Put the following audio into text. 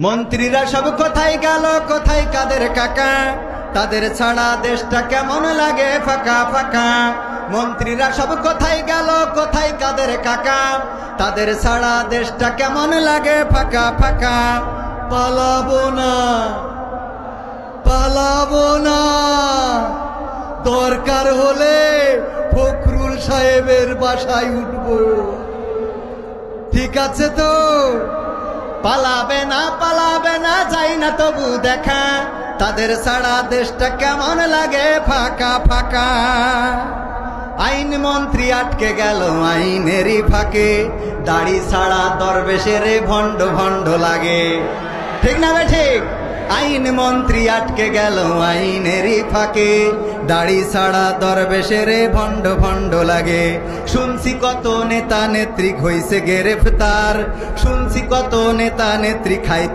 মন্ত্রীরা সব কোথায় গেল, কোথায় কাদের কাকা? তাদের ছাড়া দেশটা কেমন লাগে ফাঁকা ফাঁকা। মন্ত্রীরা সব কোথায় গেল, কোথায় কাদের কাকা? তাদের ছাড়া দেশটা কেমন লাগে ফাঁকা ফাঁকা। পালাবো না, পালাবো না, দরকার হলে ফখরুল সাহেবের বাসায় উঠবো। ঠিক আছে তো? পালাবে না, পালাবে না, যাই না তবু দেখা। তাদের ছাড়া দেশটা কেমন লাগে ফাঁকা ফাঁকা। আইন মন্ত্রী আটকে গেল আইনেরই ফাঁকে, দাড়ি ছাড়া দরবেশের ভণ্ড ভণ্ড লাগে। ঠিক না বে ঠিক? আইন মন্ত্রী আটকে গেল আইনেরই ফাঁকে, দাড়ি ছাড়া দরবেশের ভণ্ড ভণ্ড লাগে। শুনছি কত নেতা নেত্রী হইছে গ্রেফতার, শুনছি কত নেতা নেত্রী খাইতে